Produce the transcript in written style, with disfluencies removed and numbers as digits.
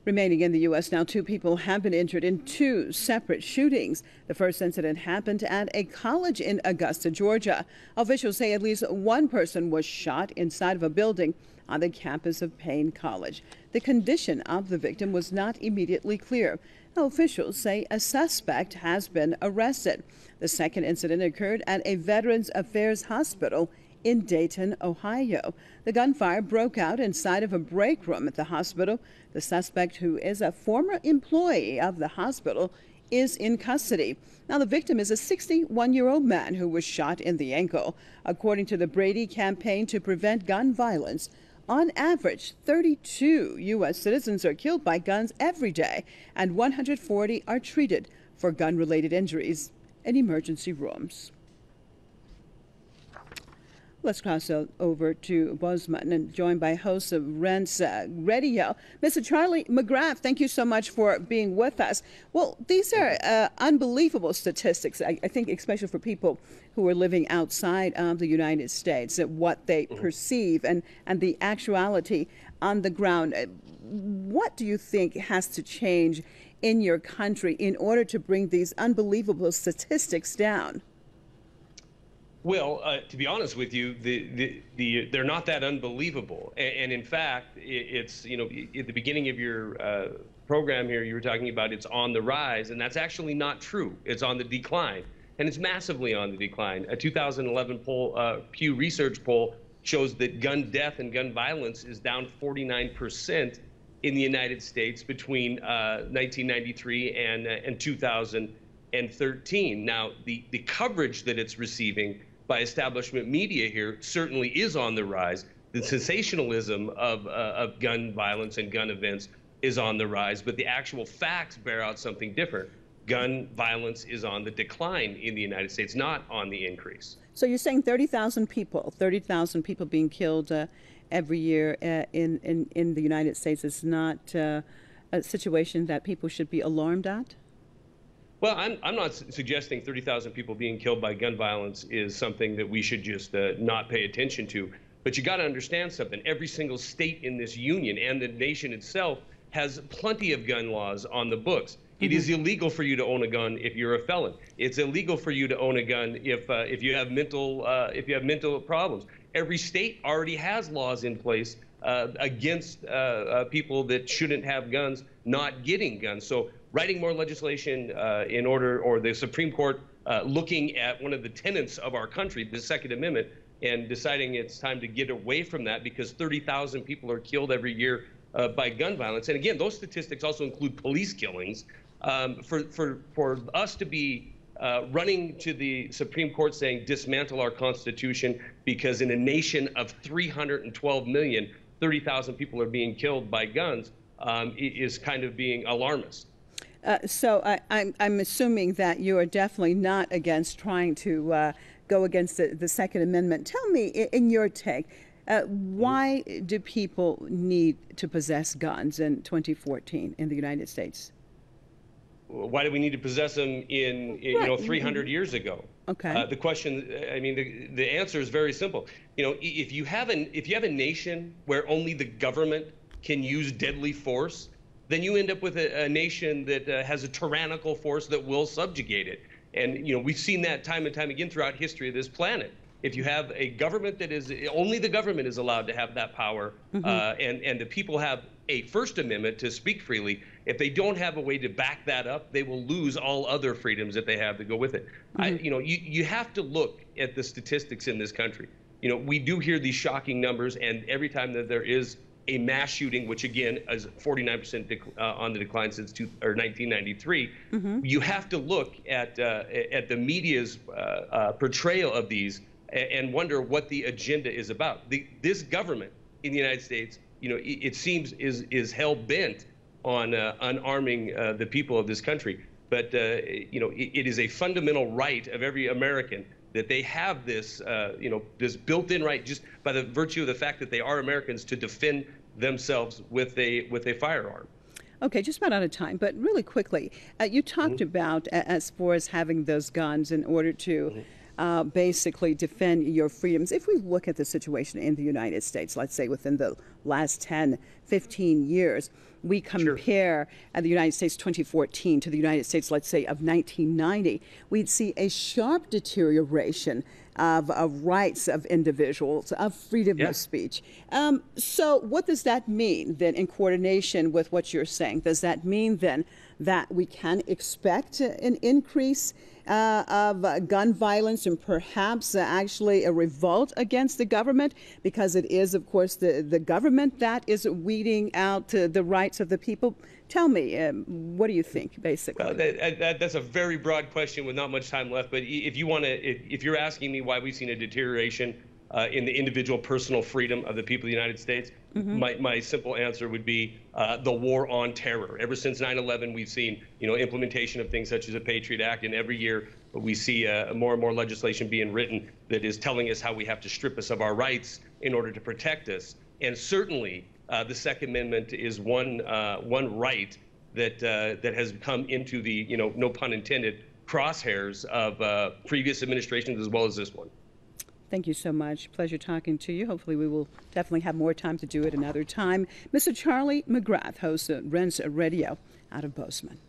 Remaining in the U.S. now, two people have been injured in two separate shootings. The first incident happened at a college in Augusta, Georgia. Officials say at least one person was shot inside of a building on the campus of Payne College. The condition of the victim was not immediately clear. Officials say a suspect has been arrested. The second incident occurred at a Veterans Affairs hospital in Dayton, Ohio. The gunfire broke out inside of a break room at the hospital. The suspect, who is a former employee of the hospital, is in custody. Now, the victim is a 61-year-old man who was shot in the ankle. According to the Brady Campaign to Prevent Gun Violence, on average, 32 U.S. citizens are killed by guns every day, and 140 are treated for gun-related injuries in emergency rooms. Let's cross over to Bozeman and joined by host of Rense Radio, Mr. Charlie McGrath. Thank you so much for being with us. Well, these are unbelievable statistics, I think, especially for people who are living outside of the United States, at what they perceive and the actuality on the ground. What do you think has to change in your country in order to bring these unbelievable statistics down? Well, to be honest with you, they're not that unbelievable. And in fact, it's, you know, at the beginning of your program here, you were talking about it's on the rise, and that's actually not true. It's on the decline, and it's massively on the decline. A 2011 poll, Pew Research poll, shows that gun death and gun violence is down 49% in the United States between 1993 and 2013. Now, the coverage that it's receiving by establishment media here certainly is on the rise. The sensationalism of gun violence and gun events is on the rise, but the actual facts bear out something different. Gun violence is on the decline in the United States, not on the increase. So you're saying 30,000 people being killed every year in the United States is not a situation that people should be alarmed at? Well, I'm not suggesting 30,000 people being killed by gun violence is something that we should just not pay attention to. But you got to understand something. Every single state in this union and the nation itself has plenty of gun laws on the books. It is illegal for you to own a gun if you're a felon. It's illegal for you to own a gun if you have mental problems. Every state already has laws in place against people that shouldn't have guns not getting guns. So writing more legislation in order, or the Supreme Court looking at one of the tenets of our country, the Second Amendment, and deciding it's time to get away from that because 30,000 people are killed every year by gun violence. And again, those statistics also include police killings. For us to be running to the Supreme Court saying dismantle our Constitution because in a nation of 312 million, 30,000 people are being killed by guns is kind of being alarmist. So I'm assuming that you are definitely not against trying to go against the Second Amendment. Tell me, in your take, why do people need to possess guns in 2014 in the United States? Why do we need to possess them in you know, 300 years ago? Okay. The question, I mean, the answer is very simple. You know, if you have a nation where only the government can use deadly force, then you end up with a nation that has a tyrannical force that will subjugate it. And, you know, we've seen that time and time again throughout history of this planet. If you have a government that is, only the government is allowed to have that power, and the people have a First Amendment to speak freely, if they don't have a way to back that up, they will lose all other freedoms that they have to go with it. You know, you have to look at the statistics in this country. You know, we do hear these shocking numbers, and every time that there is a mass shooting, which again is 49% on the decline since 1993, you have to look at the media's portrayal of these and wonder what the agenda is about. This government in the United States, you know, it seems is hell bent on unarming the people of this country. But you know, it is a fundamental right of every American that they have this, you know, this built-in right, just by the virtue of the fact that they are Americans, to defend themselves with a firearm. Okay, just about out of time, but really quickly, you talked about as far as having those guns in order to basically defend your freedoms. If we look at the situation in the United States, let's say within the last 10, 15 years, we compare the United States 2014 to the United States, let's say, of 1990, we'd see a sharp deterioration of rights of individuals, of freedom of speech. So what does that mean then in coordination with what you're saying? Does that mean then that we can expect an increase of gun violence and perhaps actually a revolt against the government, because it is, of course, the government that is weeding out the rights of the people? Tell me, what do you think, basically? That's a very broad question with not much time left. But if you want to, if you're asking me why we've seen a deterioration in the individual personal freedom of the people of the United States, my simple answer would be the war on terror. Ever since 9/11, we've seen, implementation of things such as the Patriot Act, and every year we see more and more legislation being written that is telling us how we have to strip us of our rights in order to protect us. And certainly, the Second Amendment is one right that has come into the, no pun intended, crosshairs of previous administrations as well as this one. Thank you so much. Pleasure talking to you. Hopefully we will definitely have more time to do it another time. Mr. Charlie McGrath, host of Rense Radio out of Bozeman.